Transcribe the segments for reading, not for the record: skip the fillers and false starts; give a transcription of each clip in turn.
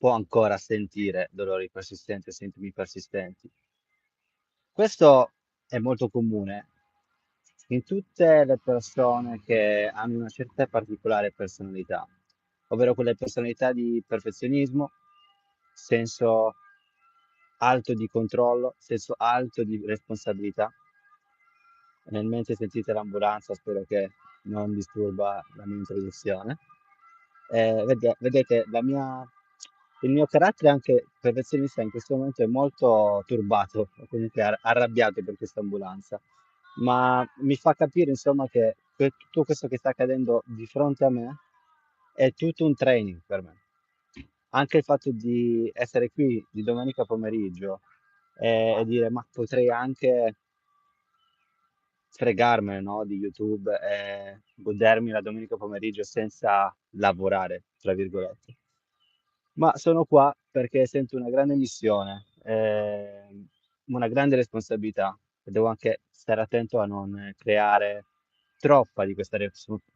può ancora sentire dolori persistenti o sintomi persistenti. Questo è molto comune in tutte le persone che hanno una certa particolare personalità, ovvero quelle personalità di perfezionismo, senso alto di controllo, senso alto di responsabilità. Nel mentre sentite l'ambulanza, spero che non disturba la mia introduzione. Vedete, il mio carattere anche perfezionista in questo momento è molto turbato, o comunque arrabbiato per questa ambulanza, ma mi fa capire insomma che tutto questo che sta accadendo di fronte a me è tutto un training per me. Anche il fatto di essere qui di domenica pomeriggio e dire ma potrei anche fregarmene, no, di YouTube e godermi la domenica pomeriggio senza "lavorare", tra virgolette. Ma sono qua perché sento una grande missione, una grande responsabilità e devo anche stare attento a non creare troppa di questa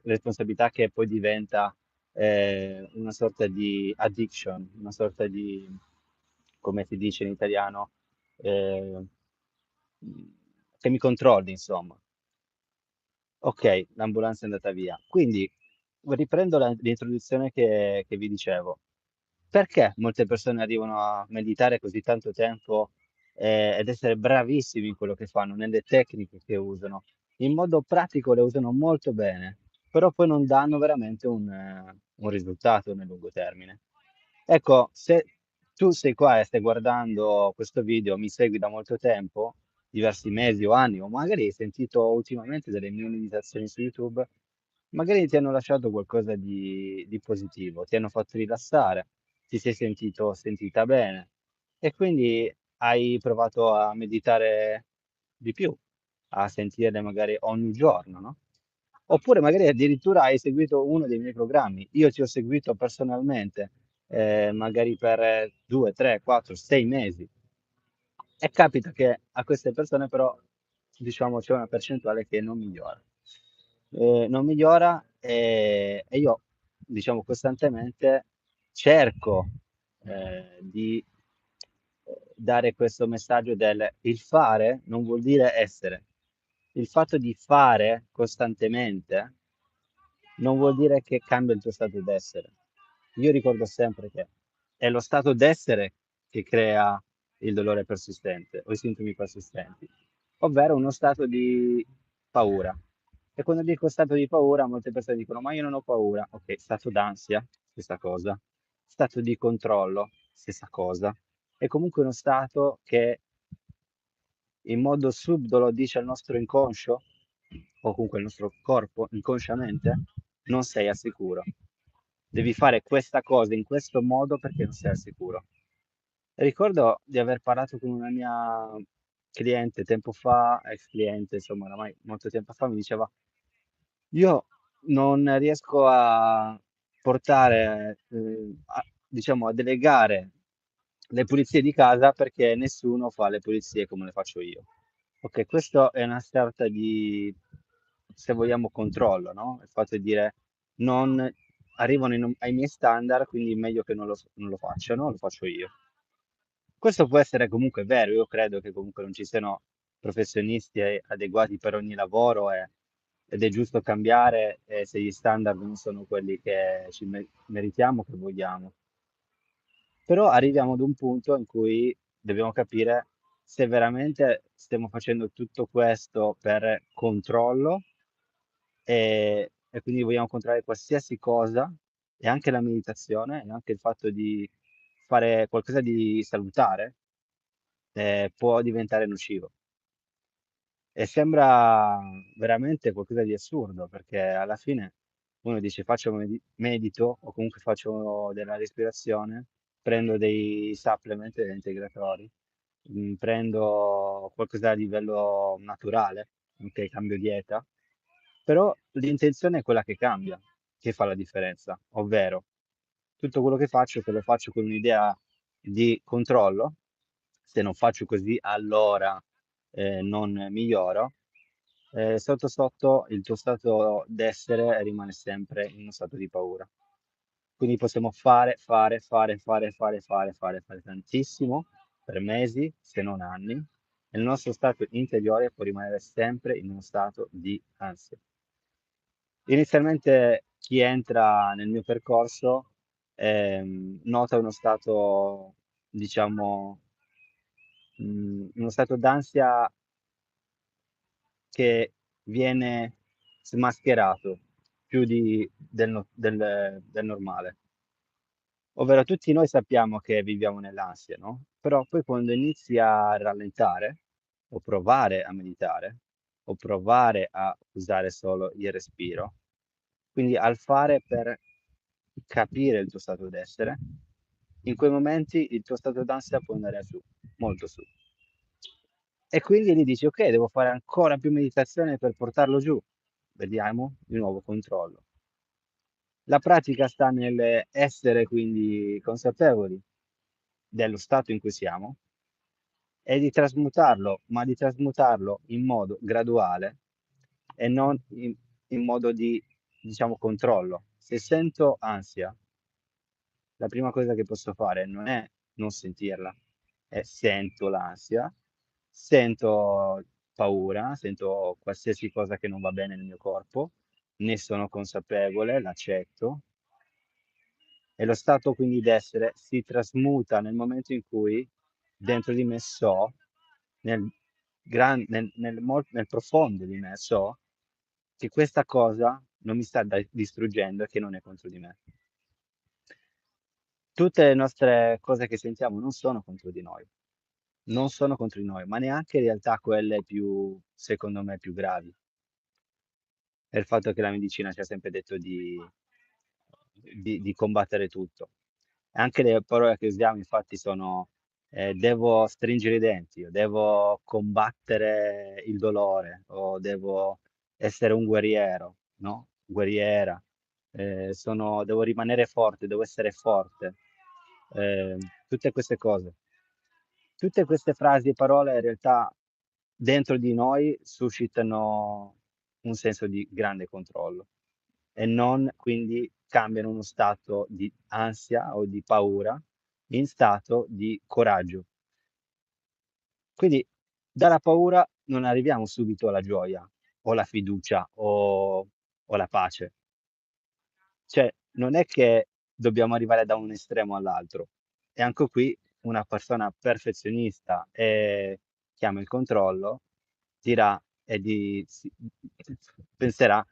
responsabilità che poi diventa una sorta di addiction, una sorta di, come si dice in italiano, eh, che mi controlli, insomma. Ok, l'ambulanza è andata via. Quindi riprendo l'introduzione che vi dicevo. Perché molte persone arrivano a meditare così tanto tempo ed essere bravissimi in quello che fanno, nelle tecniche che usano? In modo pratico le usano molto bene, però poi non danno veramente un risultato nel lungo termine. Ecco, se tu sei qua e stai guardando questo video, mi segui da molto tempo, diversi mesi o anni, o magari hai sentito ultimamente delle mie meditazioni su YouTube, magari ti hanno lasciato qualcosa di positivo, ti hanno fatto rilassare, ti sei sentito, sentita bene e quindi hai provato a meditare di più, a sentirle magari ogni giorno, no? Oppure magari addirittura hai seguito uno dei miei programmi. Io ti ho seguito personalmente, magari per 2, 3, 4, 6 mesi. E capita che a queste persone però, diciamo, c'è una percentuale che non migliora. Non migliora e io, diciamo, costantemente cerco di dare questo messaggio del il fare non vuol dire essere. Il fatto di fare costantemente non vuol dire che cambia il tuo stato d'essere. Io ricordo sempre che è lo stato d'essere che crea il dolore persistente o i sintomi persistenti, ovvero uno stato di paura. E quando dico stato di paura, molte persone dicono: Ma io non ho paura. Ok, stato d'ansia, stessa cosa. Stato di controllo, stessa cosa. È comunque uno stato che in modo subdolo dice al nostro inconscio, o comunque al nostro corpo, inconsciamente, non sei al sicuro. Devi fare questa cosa in questo modo perché non sei al sicuro. Ricordo di aver parlato con una mia cliente tempo fa, ex cliente, insomma, oramai molto tempo fa, mi diceva, io non riesco a portare, diciamo, a delegare le pulizie di casa perché nessuno fa le pulizie come le faccio io. Ok, questo è una sorta di, se vogliamo, controllo, no? Il fatto di dire non arrivano ai miei standard, quindi è meglio che non lo facciano, lo faccio io. Questo può essere comunque vero, io credo che comunque non ci siano professionisti adeguati per ogni lavoro ed è giusto cambiare se gli standard non sono quelli che ci meritiamo, che vogliamo. Però arriviamo ad un punto in cui dobbiamo capire se veramente stiamo facendo tutto questo per controllo e quindi vogliamo controllare qualsiasi cosa e anche la meditazione e anche il fatto di fare qualcosa di salutare può diventare nocivo. E sembra veramente qualcosa di assurdo, perché alla fine uno dice faccio medito o comunque faccio della respirazione, prendo dei supplement, degli integratori, prendo qualcosa a livello naturale, ok, cambio dieta, però l'intenzione è quella che cambia, che fa la differenza, ovvero tutto quello che faccio, che lo faccio con un'idea di controllo, se non faccio così allora non miglioro, sotto sotto il tuo stato d'essere rimane sempre in uno stato di paura. Quindi possiamo fare tantissimo per mesi, se non anni, e il nostro stato interiore può rimanere sempre in uno stato di ansia. Inizialmente chi entra nel mio percorso nota uno stato, diciamo, uno stato d'ansia che viene smascherato più del normale. Ovvero tutti noi sappiamo che viviamo nell'ansia, no? Però poi quando inizi a rallentare, o provare a meditare, o provare a usare solo il respiro, quindi al fare per capire il tuo stato d'essere, in quei momenti il tuo stato d'ansia può andare su, molto su. E quindi lì dici: "Okay, devo fare ancora più meditazione per portarlo giù". Vediamo di nuovo controllo. La pratica sta nell'essere quindi consapevoli dello stato in cui siamo e di trasmutarlo, ma di trasmutarlo in modo graduale e non in modo di, diciamo, controllo. Se sento ansia, la prima cosa che posso fare non è non sentirla, è sento l'ansia, sento paura, sento qualsiasi cosa che non va bene nel mio corpo, ne sono consapevole, l'accetto e lo stato quindi d'essere si trasmuta nel momento in cui dentro di me so, nel nel profondo di me so, che questa cosa non mi sta distruggendo e che non è contro di me. Tutte le nostre cose che sentiamo non sono contro di noi, non sono contro di noi, ma neanche in realtà quelle più, secondo me, più gravi. È il fatto che la medicina ci ha sempre detto di combattere tutto. E anche le parole che usiamo infatti sono, devo stringere i denti, o devo combattere il dolore, o devo essere un guerriero, no, guerriera, devo rimanere forte, devo essere forte. Tutte queste cose. Tutte queste frasi e parole in realtà dentro di noi suscitano un senso di grande controllo e non quindi cambiano uno stato di ansia o di paura in stato di coraggio. Quindi dalla paura non arriviamo subito alla gioia o alla fiducia o la pace. Cioè, non è che dobbiamo arrivare da un estremo all'altro. E anche qui una persona perfezionista che ama il controllo dirà e penserà: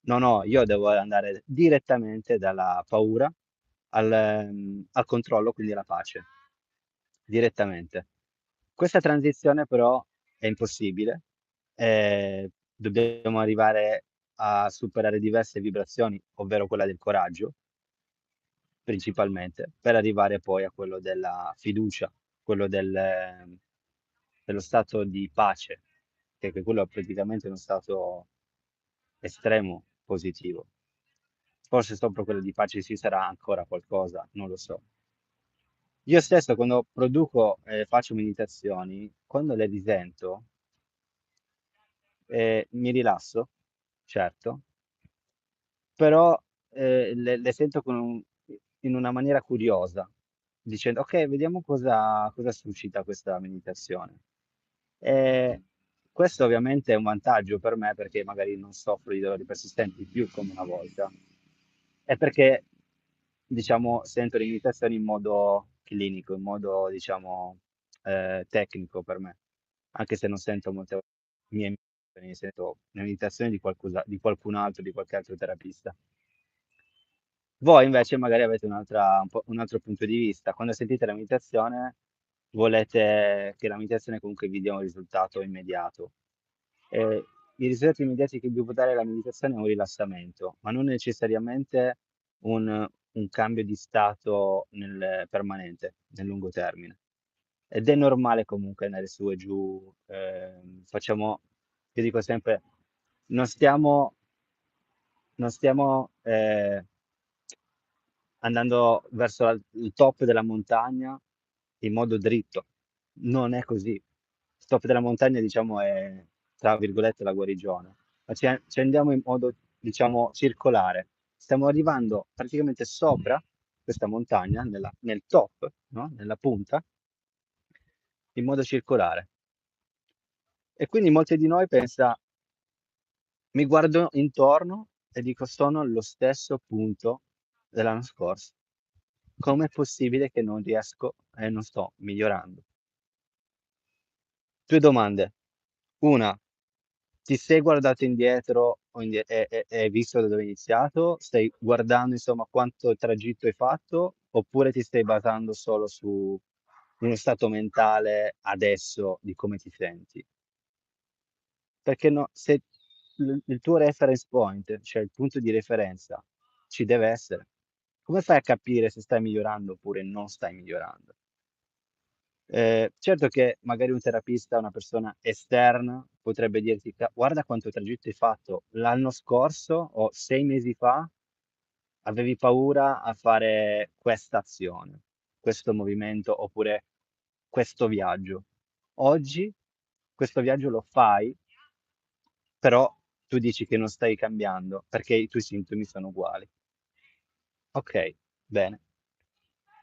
"No, no, io devo andare direttamente dalla paura al controllo, quindi alla pace, direttamente". Questa transizione però è impossibile, dobbiamo arrivare a superare diverse vibrazioni, ovvero quella del coraggio, principalmente, per arrivare poi a quello della fiducia, quello dello stato di pace, che quello è praticamente uno stato estremo positivo. Forse sopra quello di pace ci sarà ancora qualcosa, non lo so. Io stesso quando produco e faccio meditazioni, quando le risento, mi rilasso, certo, però, le sento in una maniera curiosa, dicendo: "Okay, vediamo cosa suscita questa meditazione". Ehm, Questo ovviamente è un vantaggio per me, perché magari non soffro di dolori persistenti più come una volta, e perché, diciamo, sento le meditazioni in modo clinico, in modo diciamo, tecnico per me, anche se non sento molte mie meditazioni, sento le meditazioni di qualcun altro, di qualche altro terapista. Voi invece magari avete un altro punto di vista. Quando sentite la meditazione, volete che la meditazione comunque vi dia un risultato immediato. Ehm, I risultati immediati che vi può dare la meditazione è un rilassamento, ma non necessariamente un cambio di stato permanente, nel lungo termine. Ed è normale comunque andare su e giù, io dico sempre, non stiamo non stiamo andando verso il top della montagna in modo dritto. Non è così. Il top della montagna diciamo è, tra virgolette, "la guarigione", ma ci andiamo in modo, diciamo, circolare. Stiamo arrivando praticamente sopra questa montagna nel top, no? Nella punta, in modo circolare. E quindi molti di noi pensa, mi guardo intorno e dico sono allo stesso punto dell'anno scorso. Com'è possibile che non riesco e non sto migliorando? Due domande. Una, ti sei guardato indietro e hai visto da dove hai iniziato? Stai guardando insomma quanto tragitto hai fatto? Oppure ti stai basando solo su uno stato mentale adesso di come ti senti? Perché no, se il tuo reference point, cioè il punto di referenza, ci deve essere. Come fai a capire se stai migliorando oppure non stai migliorando? Certo che magari un terapista, una persona esterna, potrebbe dirti: Guarda quanto tragitto hai fatto. L'anno scorso o 6 mesi fa avevi paura a fare questa azione, questo movimento oppure questo viaggio. Oggi questo viaggio lo fai, però tu dici che non stai cambiando perché i tuoi sintomi sono uguali. Ok, bene.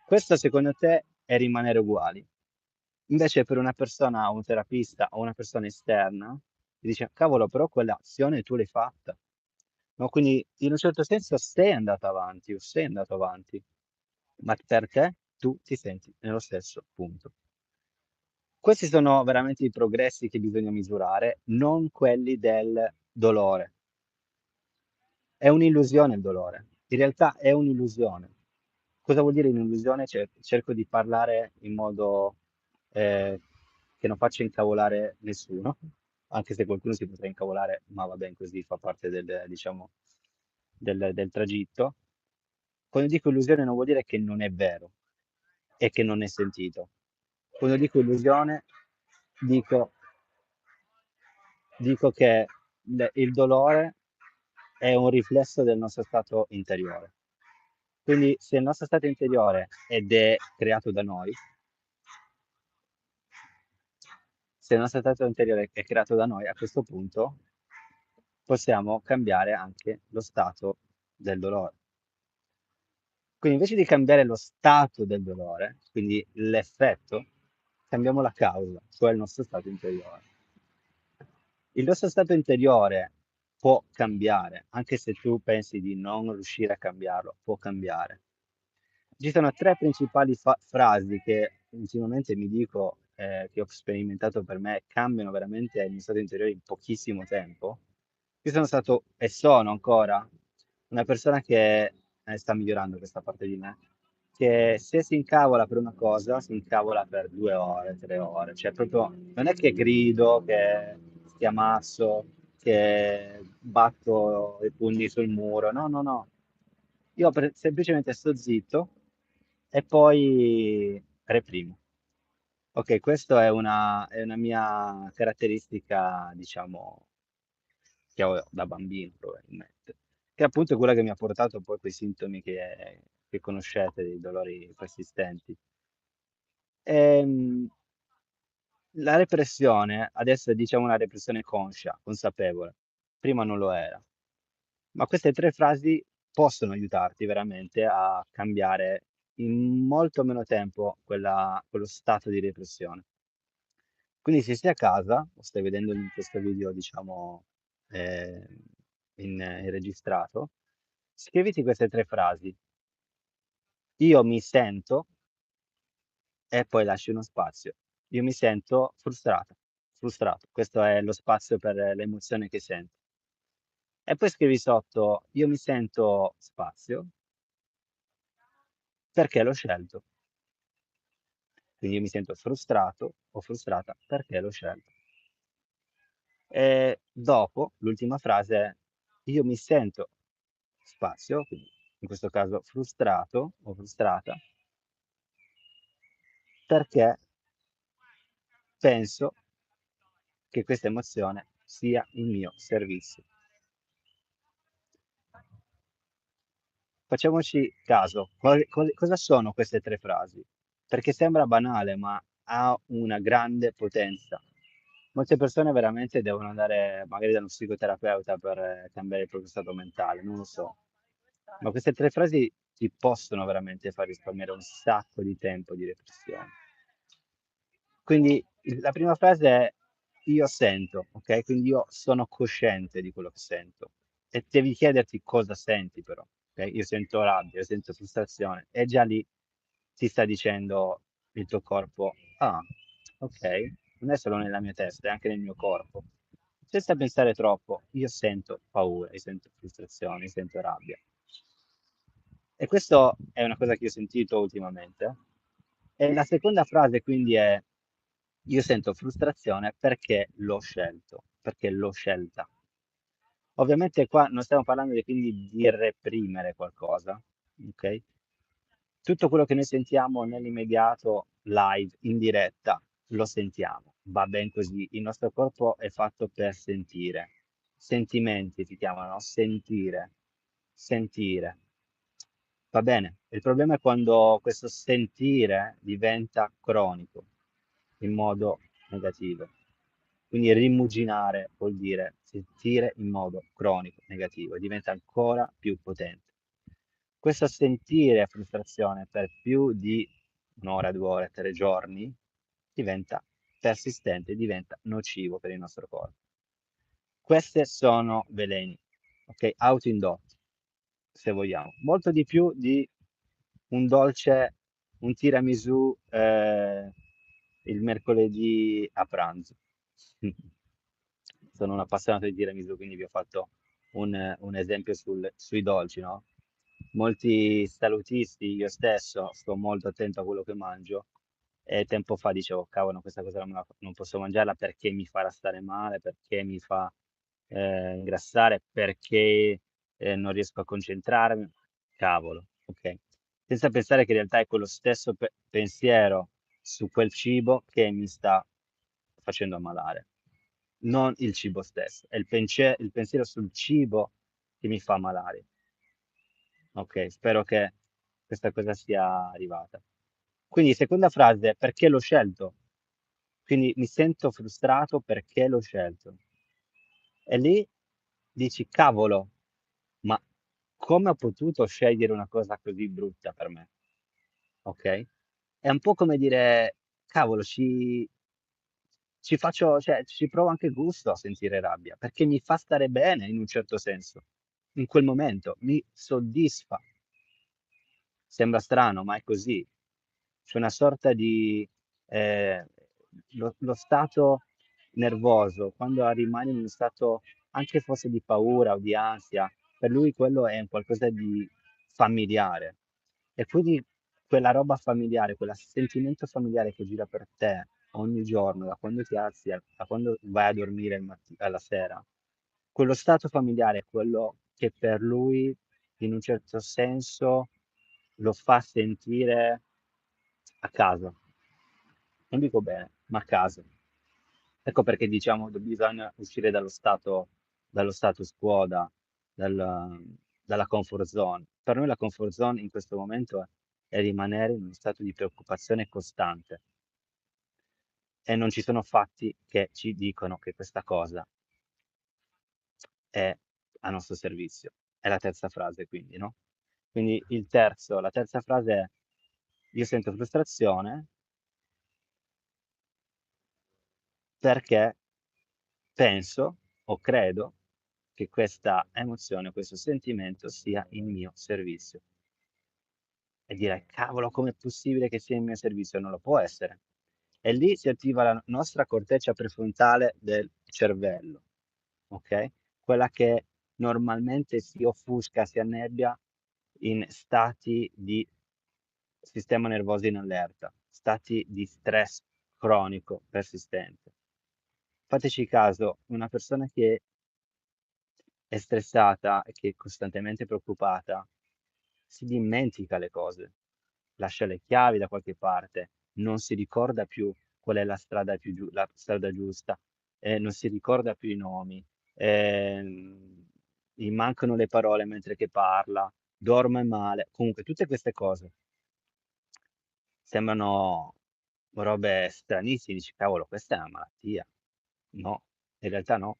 Questo secondo te è rimanere uguali. Invece per una persona, un terapista o una persona esterna, ti dice, cavolo, però quell'azione tu l'hai fatta. No? Quindi in un certo senso sei andato avanti o sei andato avanti, ma per te tu ti senti nello stesso punto. Questi sono veramente i progressi che bisogna misurare, non quelli del dolore. È un'illusione il dolore. In realtà è un'illusione. Cosa vuol dire un'illusione? Cerco di parlare in modo eh, che non faccia incavolare nessuno, anche se qualcuno si potrà incavolare, ma va bene, così fa parte del, diciamo, del tragitto. Quando dico illusione non vuol dire che non è vero e che non è sentito. Quando dico illusione, dico dico che il dolore è un riflesso del nostro stato interiore. Quindi se il nostro stato interiore ed è creato da noi, se il nostro stato interiore è creato da noi, a questo punto possiamo cambiare anche lo stato del dolore. Quindi invece di cambiare lo stato del dolore, quindi l'effetto, cambiamo la causa, cioè il nostro stato interiore. Il nostro stato interiore può cambiare, anche se tu pensi di non riuscire a cambiarlo, può cambiare. Ci sono tre principali frasi che ultimamente mi dico, che ho sperimentato per me, cambiano veramente il mio stato interiore in pochissimo tempo. Io sono stato e sono ancora una persona che sta migliorando questa parte di me, che se si incavola per una cosa, si incavola per 2 ore, 3 ore, cioè proprio non è che grido, che schiamazzo, che batto i pugni sul muro, no, no, no. Io semplicemente sto zitto e poi reprimo. Ok, questa è una mia caratteristica, diciamo, che ho da bambino probabilmente, che appunto è quella che mi ha portato poi a quei sintomi che conoscete, dei dolori persistenti. Ehm, la repressione, adesso è diciamo una repressione conscia, consapevole, prima non lo era, ma queste tre frasi possono aiutarti veramente a cambiare in molto meno tempo quello stato di repressione. Quindi se sei a casa o stai vedendo in questo video, diciamo, eh, in registrato, scriviti queste tre frasi. Io mi sento e poi lasci uno spazio. Io mi sento frustrata, frustrato. Questo è lo spazio per l'emozione che senti. E poi scrivi sotto, io mi sento spazio perché l'ho scelto. Quindi io mi sento frustrato o frustrata perché l'ho scelto. E dopo, l'ultima frase è, io mi sento spazio, quindi in questo caso frustrato o frustrata, perché penso che questa emozione sia il mio servizio. Facciamoci caso, cosa sono queste tre frasi? Perché sembra banale, ma ha una grande potenza. Molte persone veramente devono andare magari da uno psicoterapeuta per cambiare il proprio stato mentale, non lo so. Ma queste tre frasi ti possono veramente far risparmiare un sacco di tempo di riflessione. Quindi la prima frase è io sento, ok? Quindi io sono cosciente di quello che sento e devi chiederti cosa senti però, ok? Io sento rabbia, io sento frustrazione e già lì ti sta dicendo il tuo corpo, ah, ok, non è solo nella mia testa, è anche nel mio corpo. Senza pensare troppo, io sento paura, io sento frustrazione, io sento rabbia. E questo è una cosa che io ho sentito ultimamente. E la seconda frase quindi è, io sento frustrazione perché l'ho scelto, perché l'ho scelta. Ovviamente qua non stiamo parlando quindi di reprimere qualcosa, ok? Tutto quello che noi sentiamo nell'immediato, live, in diretta, lo sentiamo. Va ben così. Il nostro corpo è fatto per sentire. Sentimenti si chiamano, no? Sentire. Sentire. Va bene. Il problema è quando questo sentire diventa cronico, in modo negativo. Quindi rimuginare vuol dire sentire in modo cronico, negativo, e diventa ancora più potente. Questo sentire frustrazione per più di un'ora, 2 ore, 3 giorni diventa persistente, diventa nocivo per il nostro corpo. Queste sono veleni, ok? Autoindotti, se vogliamo. Molto di più di un dolce, un tiramisù il mercoledì a pranzo. Sono un appassionato di tiramisù, quindi vi ho fatto un esempio sui dolci, no? Molti salutisti, io stesso, sto molto attento a quello che mangio e tempo fa dicevo, cavolo, questa cosa non posso mangiarla perché mi farà stare male, perché mi fa ingrassare, perché non riesco a concentrarmi. Cavolo, ok. Senza pensare che in realtà è quello stesso pensiero su quel cibo che mi sta facendo ammalare, non il cibo stesso, è il pensiero sul cibo che mi fa ammalare. Ok, spero che questa cosa sia arrivata. Quindi, seconda frase, perché l'ho scelto? Quindi mi sento frustrato perché l'ho scelto. E lì dici, cavolo, ma come ho potuto scegliere una cosa così brutta per me? Ok? È un po' come dire, cavolo, cioè, ci provo anche gusto a sentire rabbia, perché mi fa stare bene in un certo senso. In quel momento mi soddisfa. Sembra strano, ma è così. C'è una sorta di ehm, lo stato nervoso, quando rimani in uno stato anche forse di paura o di ansia, per lui quello è un qualcosa di familiare. E quindi quella roba familiare, quel sentimento familiare che gira per te ogni giorno, da quando ti alzi a quando vai a dormire alla sera, quello stato familiare è quello che per lui in un certo senso lo fa sentire a casa. Non dico bene, ma a casa. Ecco perché diciamo che bisogna uscire dallo status quo, dalla comfort zone. Per noi la comfort zone in questo momento è rimanere in uno stato di preoccupazione costante e non ci sono fatti che ci dicono che questa cosa è a nostro servizio. È la terza frase quindi, no? Quindi la terza frase è io sento frustrazione perché penso o credo che questa emozione, questo sentimento sia in mio servizio. E direi, cavolo, com'è possibile che sia in mio servizio? Non lo può essere. E lì si attiva la nostra corteccia prefrontale del cervello, ok? Quella che normalmente si offusca, si annebbia in stati di sistema nervoso in allerta, stati di stress cronico persistente. Fateci caso, una persona che è stressata e che è costantemente preoccupata, si dimentica le cose, lascia le chiavi da qualche parte, non si ricorda più qual è la strada giusta, non si ricorda più i nomi, gli mancano le parole mentre che parla, dorme male, comunque tutte queste cose sembrano robe stranissime, dici cavolo, questa è una malattia. No, in realtà no.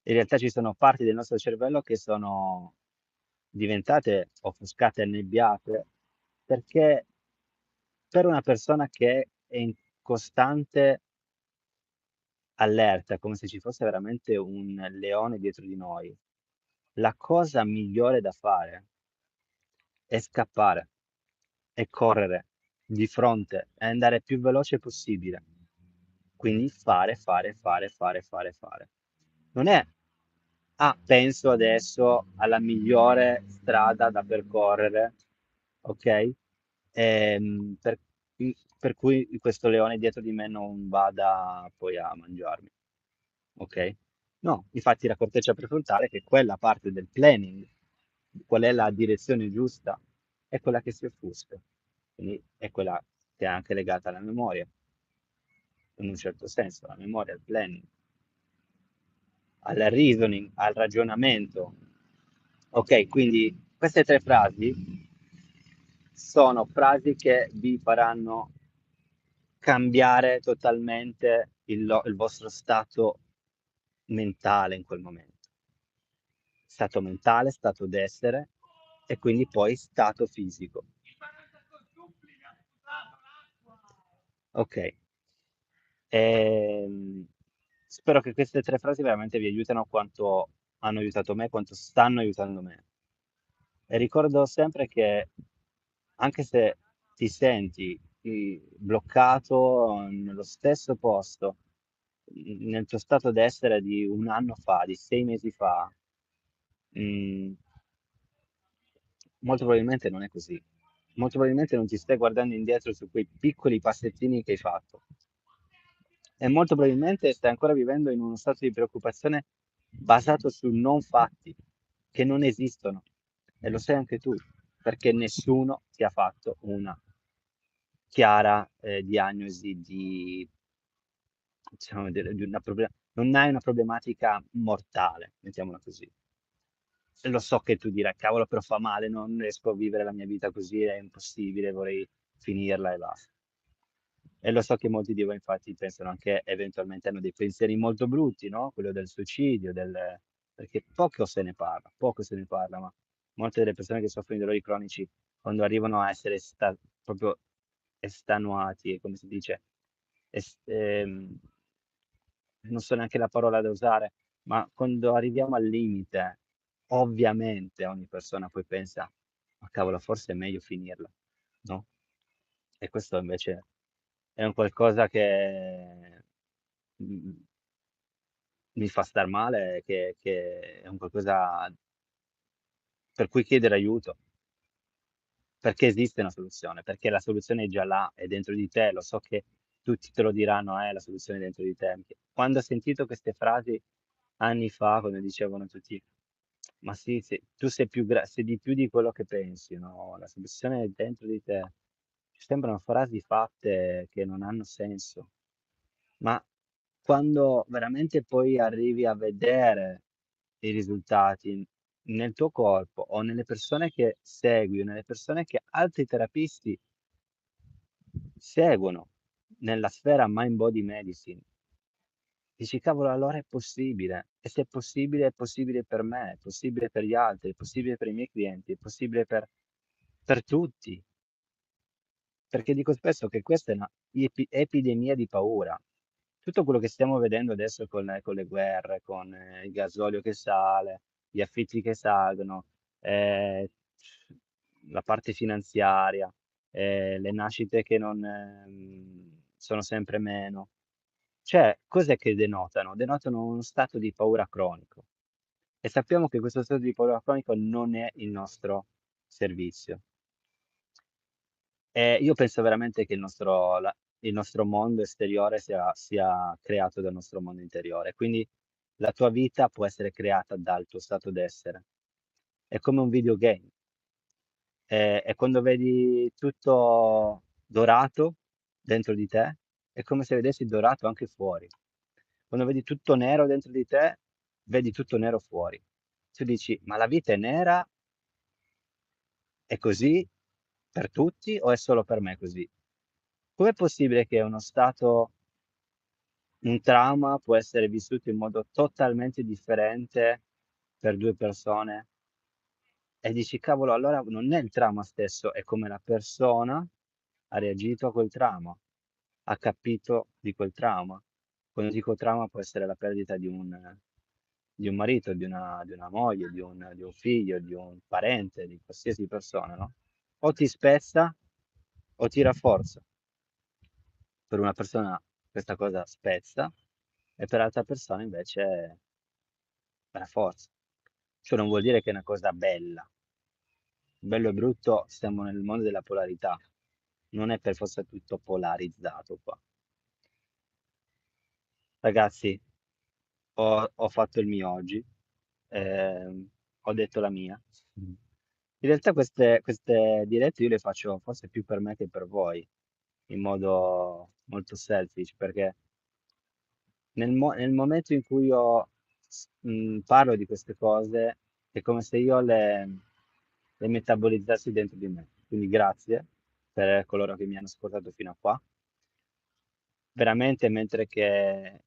In realtà ci sono parti del nostro cervello che sono diventate offuscate, annebbiate, perché per una persona che è in costante allerta, come se ci fosse veramente un leone dietro di noi, la cosa migliore da fare è scappare, è correre di fronte, è andare più veloce possibile. Quindi fare, fare, fare, fare, fare, fare. Non è, ah, penso adesso alla migliore strada da percorrere, ok? Per, per cui questo leone dietro di me non vada poi a mangiarmi, ok? No, infatti la corteccia prefrontale, che è quella parte del planning, qual è la direzione giusta, è quella che si offusca. Quindi è quella che è anche legata alla memoria, in un certo senso, alla memoria, al planning, al reasoning, al ragionamento. Ok, quindi queste tre frasi sono frasi che vi faranno cambiare totalmente il vostro stato mentale in quel momento. Stato mentale, stato d'essere e quindi poi stato fisico. Ok. Ehm, spero che queste tre frasi veramente vi aiutino quanto hanno aiutato me, quanto stanno aiutando me. E ricordo sempre che anche se ti senti bloccato nello stesso posto, nel tuo stato d'essere di un anno fa, di 6 mesi fa, mm, molto probabilmente non è così. Molto probabilmente non ti stai guardando indietro su quei piccoli passettini che hai fatto. E molto probabilmente stai ancora vivendo in uno stato di preoccupazione basato su non fatti che non esistono. E lo sai anche tu, perché nessuno ti ha fatto una chiara diagnosi di, diciamo, di una non hai una problematica mortale, mettiamola così. E lo so che tu dirai, cavolo, però fa male, non riesco a vivere la mia vita così, è impossibile, vorrei finirla e basta. E lo so che molti di voi infatti pensano anche, eventualmente hanno dei pensieri molto brutti, no? Quello del suicidio, perché poco se ne parla, ma molte delle persone che soffrono di dolori cronici, quando arrivano a essere proprio estanuati, come si dice, es- ehm, non so neanche la parola da usare, ma quando arriviamo al limite, ovviamente ogni persona poi pensa, ma cavolo, forse è meglio finirla, no? E questo invece è un qualcosa che mm, mi fa star male, che è un qualcosa per cui chiedere aiuto, perché esiste una soluzione, perché la soluzione è già là, è dentro di te, lo so che tutti te lo diranno, la soluzione è dentro di te. Quando ho sentito queste frasi anni fa, quando dicevano tutti, ma sì, tu sei di più di quello che pensi, no? La soluzione è dentro di te. Ci sembrano frasi fatte che non hanno senso, ma quando veramente poi arrivi a vedere i risultati nel tuo corpo o nelle persone che segui, o nelle persone che altri terapisti seguono nella sfera Mind Body Medicine, dici, cavolo, allora è possibile. E se è possibile per me, è possibile per gli altri, è possibile per i miei clienti, è possibile per tutti. Perché dico spesso che questa è una epidemia di paura. Tutto quello che stiamo vedendo adesso con le guerre, con il gasolio che sale, gli affitti che salgono, eh, la parte finanziaria, le nascite che non sono sempre meno. Cioè, cos'è che denotano? Denotano uno stato di paura cronico. E sappiamo che questo stato di paura cronico non è il nostro servizio. Io penso veramente che il nostro mondo esteriore sia creato dal nostro mondo interiore, quindi la tua vita può essere creata dal tuo stato d'essere. È come un videogame. E quando vedi tutto dorato dentro di te, è come se vedessi dorato anche fuori. Quando vedi tutto nero dentro di te, vedi tutto nero fuori. Tu dici, ma la vita è nera, è così per tutti o è solo per me così? Com'è possibile che un trauma può essere vissuto in modo totalmente differente per due persone e dici: "Cavolo, allora non è il trauma stesso, è come la persona ha reagito a quel trauma, ha capito di quel trauma". Quando dico trauma può essere la perdita di un marito, di una moglie, di un figlio, di un parente, di qualsiasi persona, no, o ti spezza o ti rafforza. Per una persona questa cosa spezza e per l'altra persona invece rafforza. Ciò non vuol dire che è una cosa bella. Bello e brutto, siamo nel mondo della polarità. Non è per forza tutto polarizzato qua. Ragazzi, ho fatto il mio oggi, ho detto la mia. In realtà queste dirette io le faccio forse più per me che per voi, in modo molto selfish, perché nel momento in cui io parlo di queste cose, è come se io le metabolizzassi dentro di me. Quindi grazie per coloro che mi hanno ascoltato fino a qua. Veramente, mentre che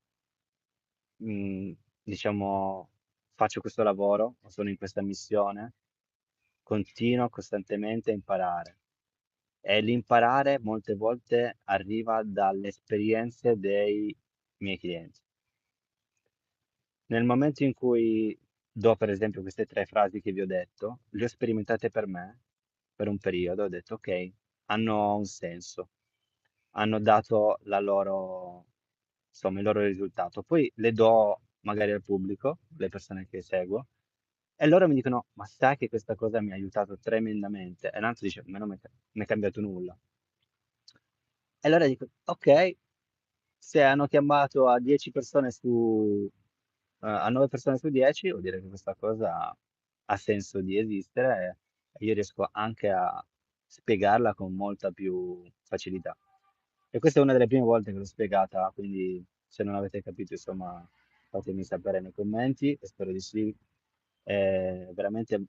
diciamo, faccio questo lavoro, o sono in questa missione, continuo costantemente a imparare. E l'imparare molte volte arriva dalle esperienze dei miei clienti. Nel momento in cui do per esempio queste 3 frasi che vi ho detto, le ho sperimentate per me, per un periodo, ho detto: "Okay, hanno un senso, hanno dato la loro insomma il loro risultato". Poi le do magari al pubblico, le persone che seguo, e loro mi dicono: "Ma sai che questa cosa mi ha aiutato tremendamente". E l'altro dice: "A me non m'è cambiato nulla". E allora dico: "Okay, se hanno chiamato a 10 persone su a 9 persone su 10 vuol dire che questa cosa ha senso di esistere e io riesco anche a spiegarla con molta più facilità". E questa è una delle prime volte che l'ho spiegata, quindi se non avete capito insomma fatemi sapere nei commenti e spero di sì. Veramente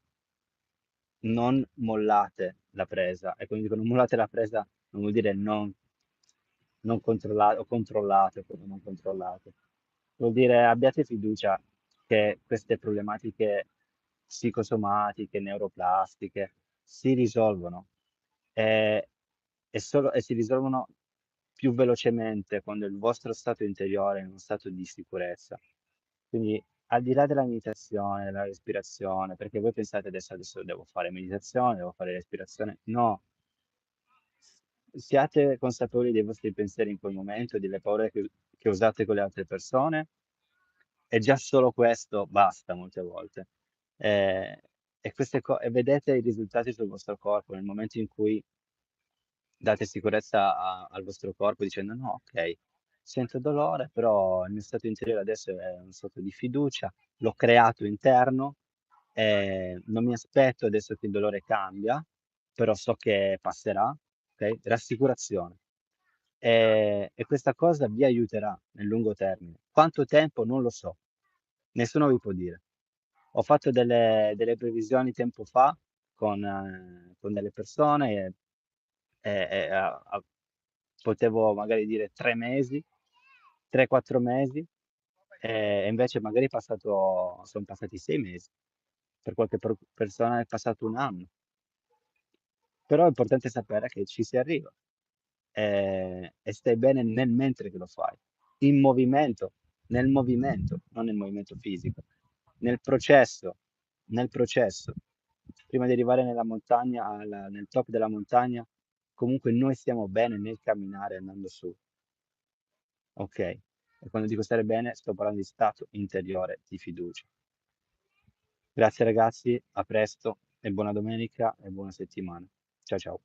non mollate la presa e quando dico non mollate la presa non vuol dire non controllate oppure non controllate. Vuol dire abbiate fiducia che queste problematiche psicosomatiche, neuroplastiche si risolvono, ehm, e si risolvono più velocemente quando il vostro stato interiore è in uno stato di sicurezza. Quindi al di là della meditazione, della respirazione, perché voi pensate adesso devo fare meditazione, devo fare respirazione, no. Siate consapevoli dei vostri pensieri in quel momento, delle paure che usate con le altre persone e già solo questo basta molte volte. Ehm, e vedete i risultati sul vostro corpo nel momento in cui date sicurezza al vostro corpo dicendo: "No, okay, sento dolore, però il mio stato interiore adesso è uno stato di fiducia, l'ho creato interno, non mi aspetto adesso che il dolore cambia, però so che passerà", okay, rassicurazione. E questa cosa vi aiuterà nel lungo termine. Quanto tempo non lo so, nessuno vi può dire. Ho fatto delle previsioni tempo fa con delle persone a potevo magari dire 3 mesi, 3, 4 mesi, e invece magari è passato son passati 6 mesi. Per qualche persona è passato 1 anno. Però è importante sapere che ci si arriva, e stai bene nel mentre che lo fai. In movimento, nel movimento, non nel movimento fisico, nel processo, nel processo. Prima di arrivare nella montagna nel top della montagna, comunque noi stiamo bene nel camminare andando su, okay? E quando dico stare bene sto parlando di stato interiore di fiducia. Grazie ragazzi, a presto e buona domenica e buona settimana. Ciao, ciao.